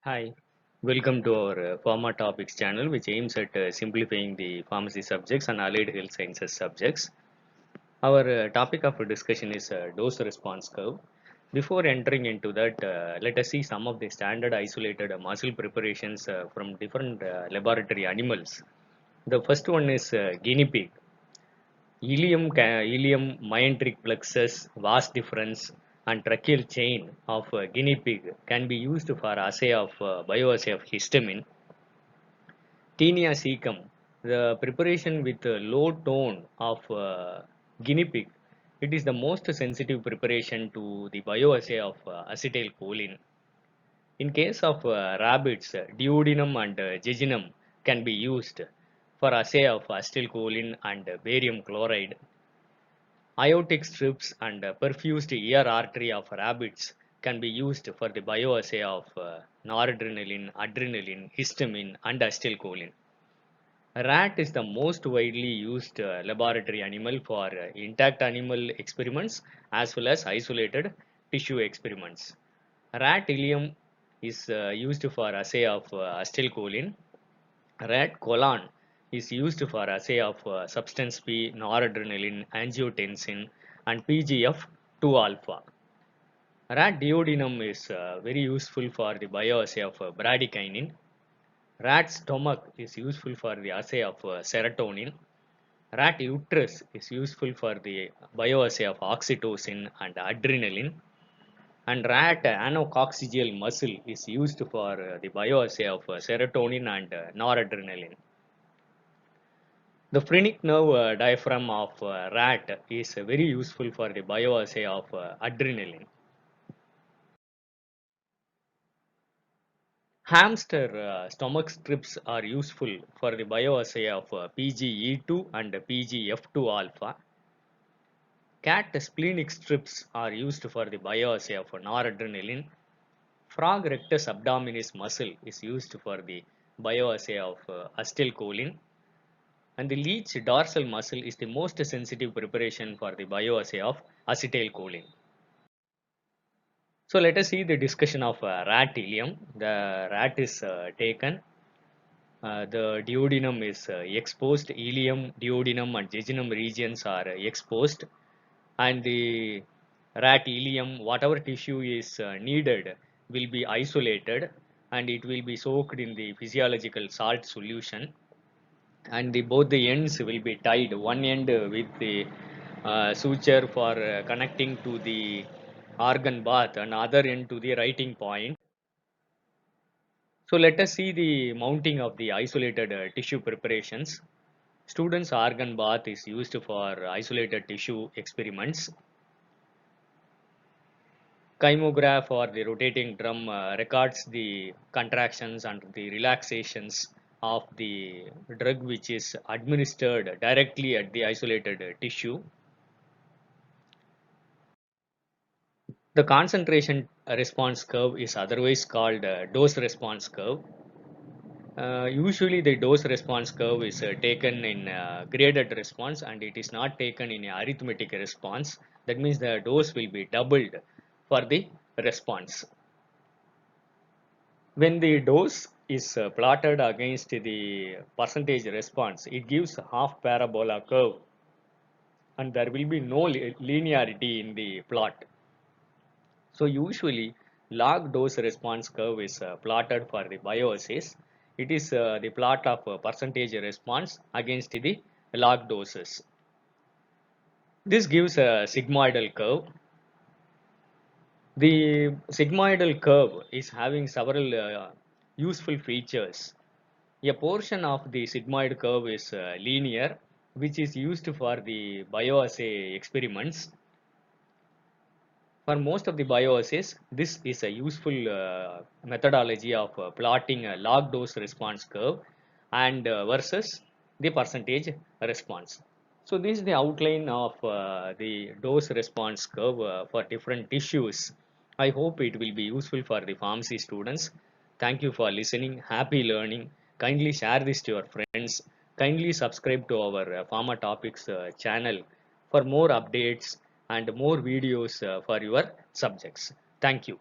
Hi, welcome to our Pharma Topics channel, which aims at simplifying the pharmacy subjects and allied health sciences subjects. Our topic of discussion is dose response curve. Before entering into that, let us see some of the standard isolated muscle preparations from different laboratory animals. The first one is guinea pig. Ileum myenteric plexus, vas deferens, and tracheal chain of guinea pig can be used for assay of bioassay of histamine. Tinea cecum, the preparation with low tone of guinea pig, it is the most sensitive preparation to the bioassay of acetylcholine. In case of rabbits, duodenum and jejunum can be used for assay of acetylcholine and barium chloride. Aortic strips and perfused ear artery of rabbits can be used for the bioassay of noradrenaline, adrenaline, histamine, and acetylcholine. Rat is the most widely used laboratory animal for intact animal experiments as well as isolated tissue experiments. Rat ileum is used for assay of acetylcholine. Rat colon is used for assay of substance P, noradrenaline, angiotensin, and PGF2 alpha. Rat duodenum is very useful for the bioassay of bradykinin. Rat stomach is useful for the assay of serotonin. Rat uterus is useful for the bioassay of oxytocin and adrenaline. And rat anococcygeal muscle is used for the bioassay of serotonin and noradrenaline. The phrenic nerve diaphragm of rat is very useful for the bioassay of adrenaline. Hamster stomach strips are useful for the bioassay of PGE2 and PGF2 alpha. Cat splenic strips are used for the bioassay of noradrenaline. Frog rectus abdominis muscle is used for the bioassay of acetylcholine. And the leech dorsal muscle is the most sensitive preparation for the bioassay of acetylcholine. So let us see the discussion of rat ileum. The rat is taken. The duodenum is exposed. Ileum, duodenum, and jejunum regions are exposed, and the rat ileum, whatever tissue is needed, will be isolated, and it will be soaked in the physiological salt solution. And both the ends will be tied. One end with the suture for connecting to the organ bath, and other end to the writing point. So let us see the mounting of the isolated tissue preparations. Students' organ bath is used for isolated tissue experiments. Kymograph or the rotating drum records the contractions and the relaxations of the drug which is administered directly at the isolated tissue. The concentration response curve is otherwise called dose response curve. Usually the dose response curve is taken in graded response, and it is not taken in a arithmetic response. That means the dose will be doubled for the response. When the dose is plotted against the percentage response, it gives half parabola curve, and there will be no linearity in the plot. So usually log dose response curve is plotted for the bioassays. It is the plot of percentage response against the log doses. This gives a sigmoidal curve. The sigmoidal curve is having several useful features. A portion of the sigmoid curve is linear, which is used for the bioassay experiments. For most of the bioassays, this is a useful methodology of plotting a log dose response curve and versus the percentage response. So this is the outline of the dose response curve for different tissues. I hope it will be useful for the pharmacy students. Thank you for listening. Happy learning. Kindly share this to your friends. Kindly subscribe to our Pharma Topics channel for more updates and more videos for your subjects. Thank you.